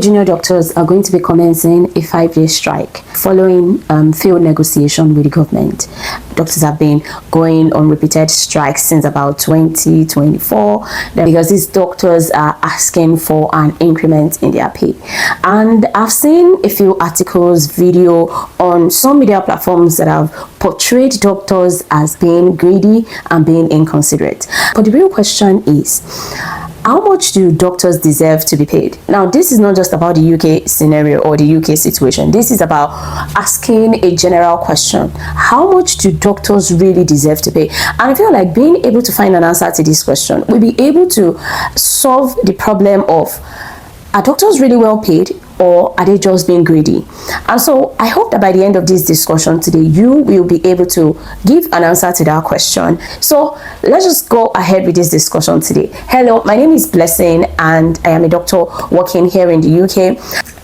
Junior doctors are going to be commencing a 5-day strike following failed negotiation with the government. Doctors have been going on repeated strikes since about 2024 because these doctors are asking for an increment in their pay. And I've seen a few articles, video on some media platforms that have portrayed doctors as being greedy and being inconsiderate. But the real question is, how much do doctors deserve to be paid? Now, this is not just about the UK scenario or the UK situation. This is about asking a general question. How much do doctors really deserve to pay? And I feel like being able to find an answer to this question will be able to solve the problem of, are doctors really well paid, or are they just being greedy? And so I hope that by the end of this discussion today, you will be able to give an answer to that question. So let's just go ahead with this discussion today. Hello, my name is Blessing and I am a doctor working here in the UK.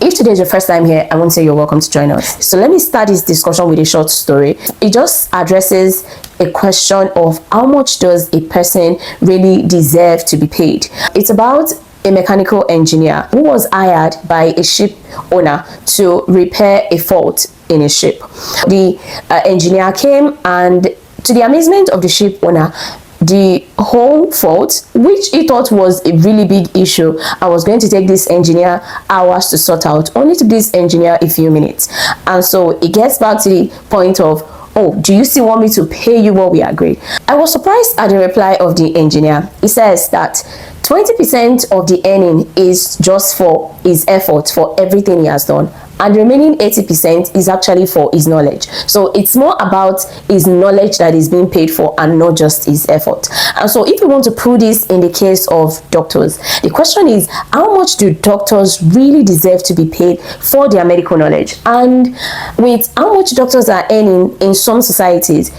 If today is your first time here, I want to say you're welcome to join us. So let me start this discussion with a short story. It just addresses a question of how much does a person really deserve to be paid. It's about a mechanical engineer who was hired by a ship owner to repair a fault in a ship. The engineer came, and to the amazement of the ship owner, the whole fault, which he thought was a really big issue, I was going to take this engineer hours to sort out, only took this engineer a few minutes. And so it gets back to the point of, oh, do you still want me to pay you what we agreed? I was surprised at the reply of the engineer. He says that 20% of the earning is just for his effort, for everything he has done, and the remaining 80% is actually for his knowledge. So it's more about his knowledge that is being paid for and not just his effort. And so if you want to prove this in the case of doctors, the question is, how much do doctors really deserve to be paid for their medical knowledge? And with how much doctors are earning in some societies,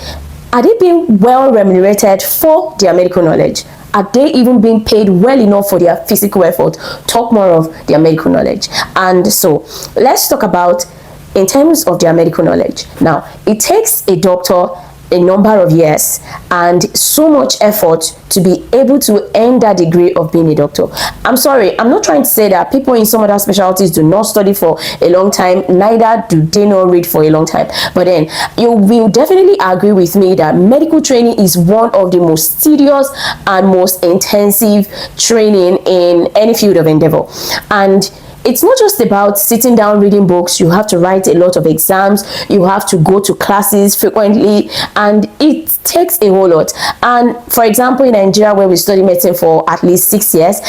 are they being well remunerated for their medical knowledge? Are they even being paid well enough for their physical effort? Talk more of their medical knowledge. And so let's talk about in terms of their medical knowledge. Now, it takes a doctor a number of years and so much effort to be able to earn that degree of being a doctor. I'm sorry, I'm not trying to say that people in some other specialties do not study for a long time, neither do they not read for a long time. But then you will definitely agree with me that medical training is one of the most tedious and most intensive training in any field of endeavor. And it's not just about sitting down reading books. You have to write a lot of exams, you have to go to classes frequently, and it takes a whole lot. And for example, in Nigeria, where we study medicine for at least 6 years,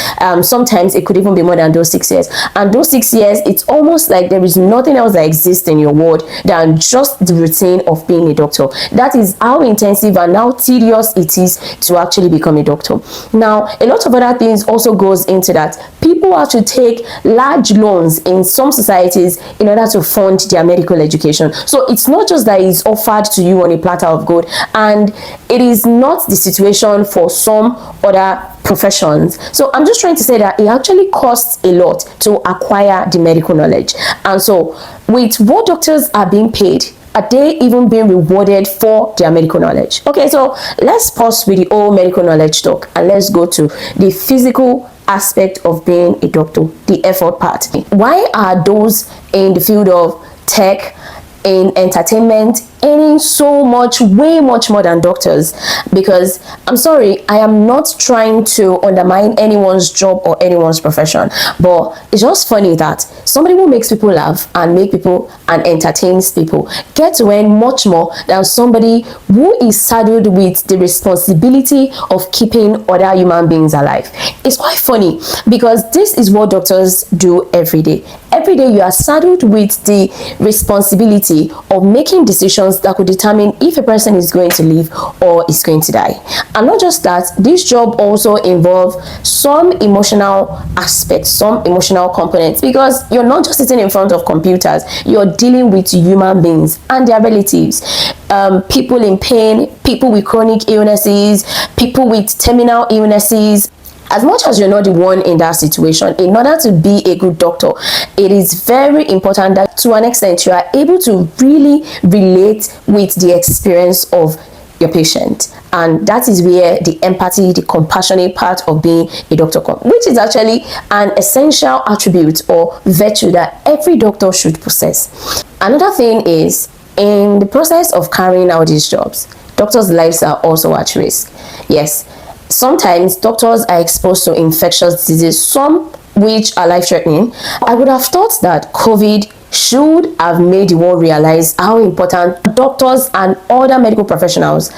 sometimes it could even be more than those 6 years, and those 6 years, it's almost like there is nothing else that exists in your world than just the routine of being a doctor. That is how intensive and how tedious it is to actually become a doctor. Now, a lot of other things also goes into that. People have to take large loans in some societies in order to fund their medical education. So it's not just that it's offered to you on a platter of gold, and it is not the situation for some other professions. So I'm just trying to say that it actually costs a lot to acquire the medical knowledge. And so with what doctors are being paid, are they even being rewarded for their medical knowledge? Okay, so let's pause with the old medical knowledge talk and let's go to the physical aspect of being a doctor, the effort part. Why are those in the field of tech, in entertainment, earning so much, way much more than doctors? Because I'm sorry, I am not trying to undermine anyone's job or anyone's profession, but it's just funny that somebody who makes people laugh and make people and entertains people get to earn much more than somebody who is saddled with the responsibility of keeping other human beings alive. It's quite funny because this is what doctors do every day. Every day you are saddled with the responsibility of making decisions that could determine if a person is going to live or is going to die. And not just that, this job also involves some emotional aspects, some emotional components, because you're not just sitting in front of computers, you're dealing with human beings and their relatives, people in pain, people with chronic illnesses, people with terminal illnesses. As much as you're not the one in that situation, in order to be a good doctor, it is very important that to an extent you are able to really relate with the experience of your patient. And that is where the empathy, the compassionate part of being a doctor comes, which is actually an essential attribute or virtue that every doctor should possess. Another thing is, in the process of carrying out these jobs, doctors' lives are also at risk. Yes, sometimes doctors are exposed to infectious diseases, some which are life-threatening. I would have thought that COVID should have made the world realize how important doctors and other medical professionals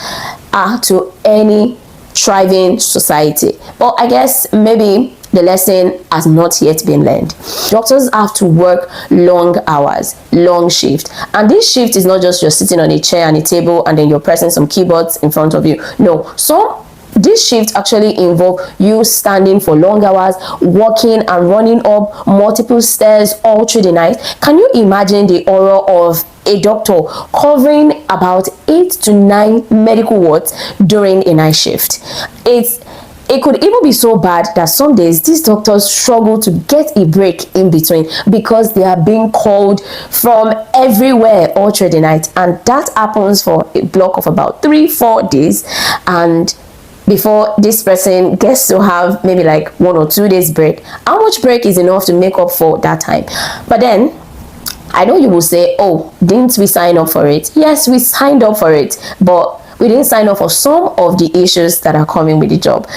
are to any thriving society. But I guess maybe the lesson has not yet been learned. Doctors have to work long hours, long shift. And this shift is not just you're sitting on a chair and a table and then you're pressing some keyboards in front of you. No, this shift actually involves you standing for long hours, walking and running up multiple stairs all through the night. Can you imagine the horror of a doctor covering about 8 to 9 medical wards during a night shift? It could even be so bad that some days these doctors struggle to get a break in between because they are being called from everywhere all through the night. And that happens for a block of about 3-4 days. And before this person gets to have maybe like 1 or 2 days break, how much break is enough to make up for that time? But then I know you will say, oh, didn't we sign up for it? Yes, we signed up for it, but we didn't sign up for some of the issues that are coming with the job.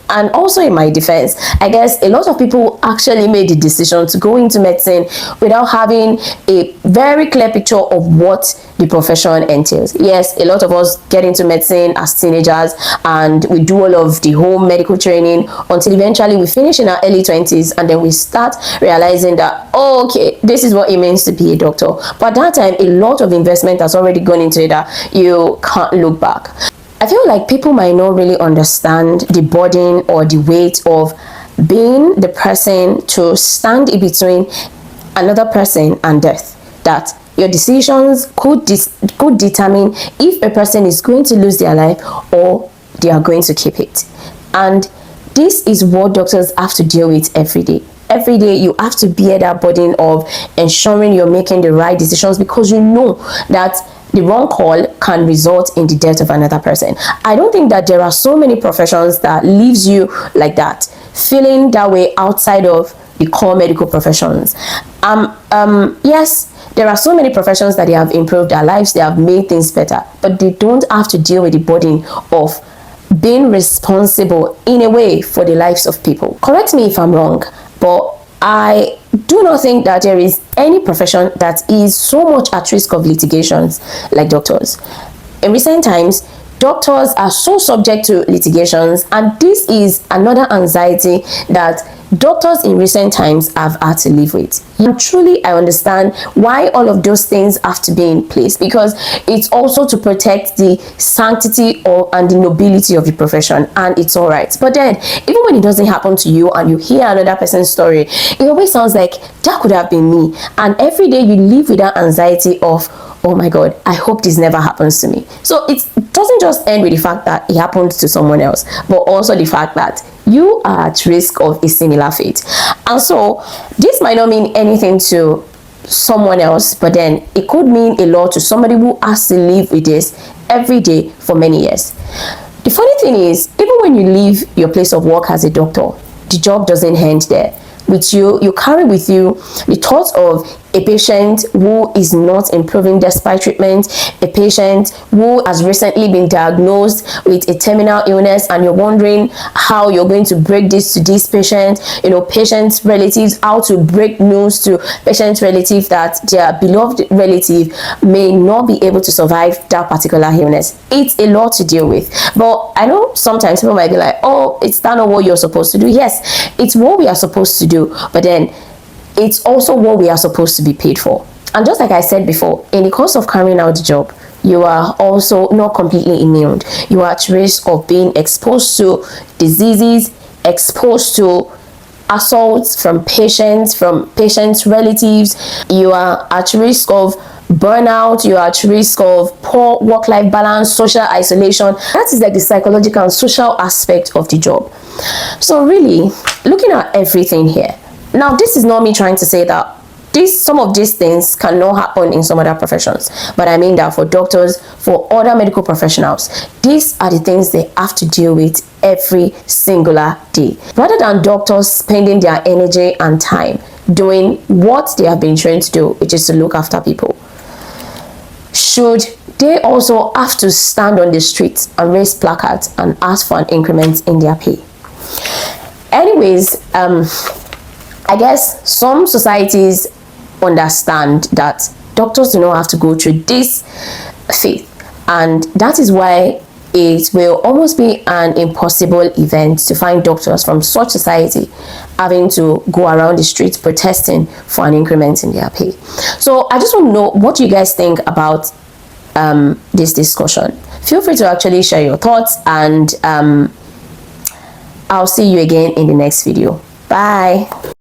And also in my defense, I guess a lot of people actually made the decision to go into medicine without having a very clear picture of what the profession entails. Yes, a lot of us get into medicine as teenagers and we do all of the home medical training until eventually we finish in our early 20s, and then we start realizing that, oh, okay, this is what it means to be a doctor. But at that time, a lot of investment has already gone into it that you can't look back. I feel like people might not really understand the burden or the weight of being the person to stand in between another person and death. That your decisions could determine if a person is going to lose their life or they are going to keep it. And this is what doctors have to deal with every day. Every day you have to bear that burden of ensuring you're making the right decisions, because you know that the wrong call can result in the death of another person. I don't think that there are so many professions that leaves you like that, feeling that way outside of the core medical professions. Yes, there are so many professions that they have improved their lives, they have made things better, but they don't have to deal with the burden of being responsible in a way for the lives of people. Correct me if I'm wrong, but I do not think that there is any profession that is so much at risk of litigations like doctors. In recent times, doctors are so subject to litigations, and this is another anxiety that doctors in recent times have had to live with. And truly, I understand why all of those things have to be in place, because it's also to protect the sanctity and the nobility of the profession, and it's all right. But then, even when it doesn't happen to you and you hear another person's story, it always sounds like that could have been me. And every day you live with that anxiety of, oh my God, I hope this never happens to me. So it doesn't just end with the fact that it happened to someone else, but also the fact that you are at risk of a similar fate. And so this might not mean anything to someone else, but then it could mean a lot to somebody who has to live with this every day for many years. The funny thing is, even when you leave your place of work as a doctor, the job doesn't end there. With you carry with you the thought of a patient who is not improving despite treatment, a patient who has recently been diagnosed with a terminal illness, and you're wondering how you're going to break this to this patient, patient's relatives, how to break news to patient's relative that their beloved relative may not be able to survive that particular illness. It's a lot to deal with. But I know sometimes people might be like, oh, it's not what you're supposed to do. Yes, it's what we are supposed to do, but then it's also what we are supposed to be paid for. And just like I said before, in the course of carrying out the job, you are also not completely immune. You are at risk of being exposed to diseases, exposed to assaults from patients' relatives. You are at risk of burnout. You are at risk of poor work-life balance, social isolation. That is like the psychological and social aspect of the job. So really, looking at everything here, now this is not me trying to say that some of these things cannot happen in some other professions, but I mean that for doctors, for other medical professionals, these are the things they have to deal with every singular day. Rather than doctors spending their energy and time doing what they have been trained to do, which is to look after people, should they also have to stand on the streets and raise placards and ask for an increment in their pay? Anyways, I guess some societies understand that doctors do not have to go through this phase, and that is why it will almost be an impossible event to find doctors from such society having to go around the streets protesting for an increment in their pay. So I just want to know, what do you guys think about this discussion? Feel free to actually share your thoughts, and I'll see you again in the next video. Bye.